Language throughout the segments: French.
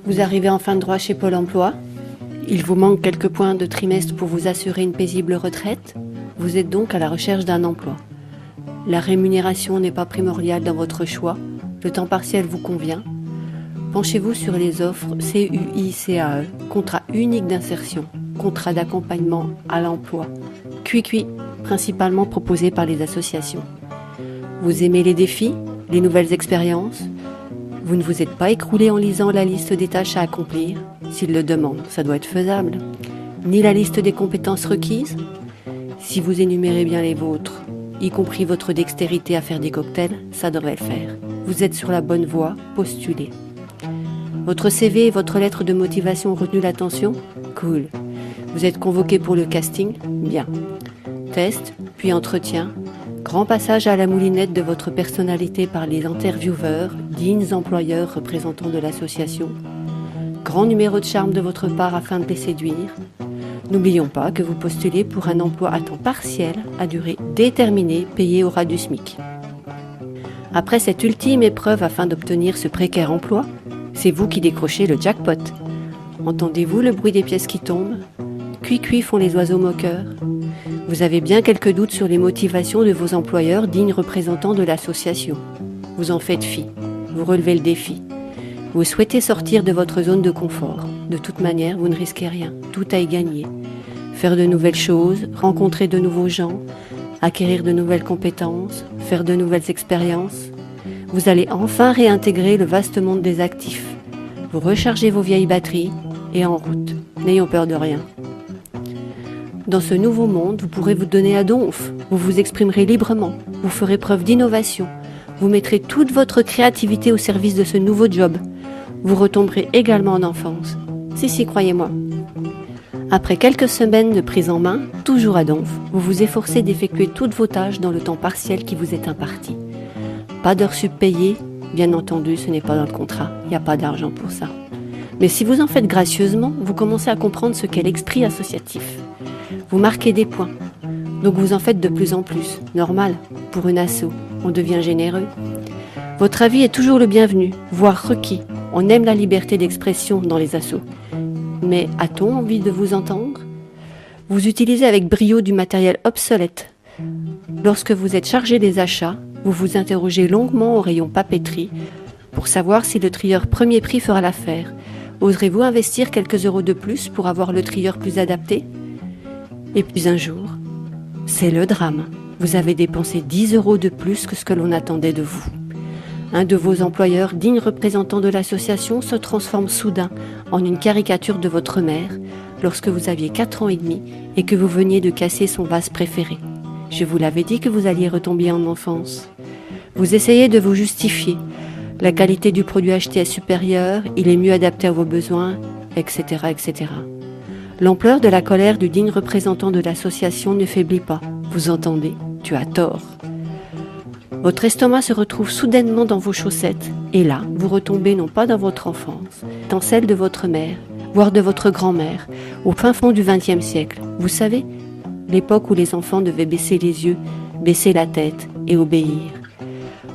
Vous arrivez en fin de droit chez Pôle emploi. Il vous manque quelques points de trimestre pour vous assurer une paisible retraite. Vous êtes donc à la recherche d'un emploi. La rémunération n'est pas primordiale dans votre choix. Le temps partiel vous convient. Penchez-vous sur les offres CUI-CAE, contrat unique d'insertion, contrat d'accompagnement à l'emploi, QUICUI, principalement proposé par les associations. Vous aimez les défis, les nouvelles expériences? Vous ne vous êtes pas écroulé en lisant la liste des tâches à accomplir? S'il le demande, ça doit être faisable. Ni la liste des compétences requises? Si vous énumérez bien les vôtres, y compris votre dextérité à faire des cocktails, ça devrait le faire. Vous êtes sur la bonne voie, postulez. Votre CV et votre lettre de motivation ont retenu l'attention? Cool. Vous êtes convoqué pour le casting? Bien. Test, puis entretien. Grand passage à la moulinette de votre personnalité par les intervieweurs, dignes employeurs représentants de l'association. Grand numéro de charme de votre part afin de les séduire. N'oublions pas que vous postulez pour un emploi à temps partiel, à durée déterminée, payé au ras du SMIC. Après cette ultime épreuve afin d'obtenir ce précaire emploi, c'est vous qui décrochez le jackpot. Entendez-vous le bruit des pièces qui tombent? Cui-cui font les oiseaux moqueurs. Vous avez bien quelques doutes sur les motivations de vos employeurs, dignes représentants de l'association. Vous en faites fi, vous relevez le défi. Vous souhaitez sortir de votre zone de confort. De toute manière, vous ne risquez rien, tout à y gagner. Faire de nouvelles choses, rencontrer de nouveaux gens, acquérir de nouvelles compétences, faire de nouvelles expériences. Vous allez enfin réintégrer le vaste monde des actifs. Vous rechargez vos vieilles batteries et en route. N'ayons peur de rien. Dans ce nouveau monde, vous pourrez vous donner à donf, vous vous exprimerez librement, vous ferez preuve d'innovation, vous mettrez toute votre créativité au service de ce nouveau job. Vous retomberez également en enfance. Si, croyez-moi. Après quelques semaines de prise en main, toujours à donf, vous vous efforcez d'effectuer toutes vos tâches dans le temps partiel qui vous est imparti. Pas d'heures sup payées, bien entendu, ce n'est pas dans le contrat, il n'y a pas d'argent pour ça. Mais si vous en faites gracieusement, vous commencez à comprendre ce qu'est l'esprit associatif. Vous marquez des points, donc vous en faites de plus en plus. Normal, pour une asso, on devient généreux. Votre avis est toujours le bienvenu, voire requis. On aime la liberté d'expression dans les assos. Mais a-t-on envie de vous entendre? Vous utilisez avec brio du matériel obsolète. Lorsque vous êtes chargé des achats, vous vous interrogez longuement au rayon papeterie pour savoir si le trieur premier prix fera l'affaire. Oserez-vous investir quelques euros de plus pour avoir le trieur plus adapté? Et puis un jour, c'est le drame. Vous avez dépensé 10 euros de plus que ce que l'on attendait de vous. Un de vos employeurs, digne représentant de l'association, se transforme soudain en une caricature de votre mère lorsque vous aviez 4 ans et demi et que vous veniez de casser son vase préféré. Je vous l'avais dit que vous alliez retomber en enfance. Vous essayez de vous justifier. La qualité du produit acheté est supérieure, il est mieux adapté à vos besoins, etc., etc. L'ampleur de la colère du digne représentant de l'association ne faiblit pas. Vous entendez? Tu as tort. Votre estomac se retrouve soudainement dans vos chaussettes, et là, vous retombez non pas dans votre enfance, dans celle de votre mère, voire de votre grand-mère, au fin fond du XXe siècle. Vous savez, l'époque où les enfants devaient baisser les yeux, baisser la tête et obéir.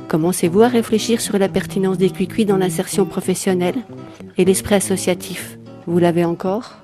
Commencez-vous à réfléchir sur la pertinence des cuicuis dans l'insertion professionnelle et l'esprit associatif? Vous l'avez encore?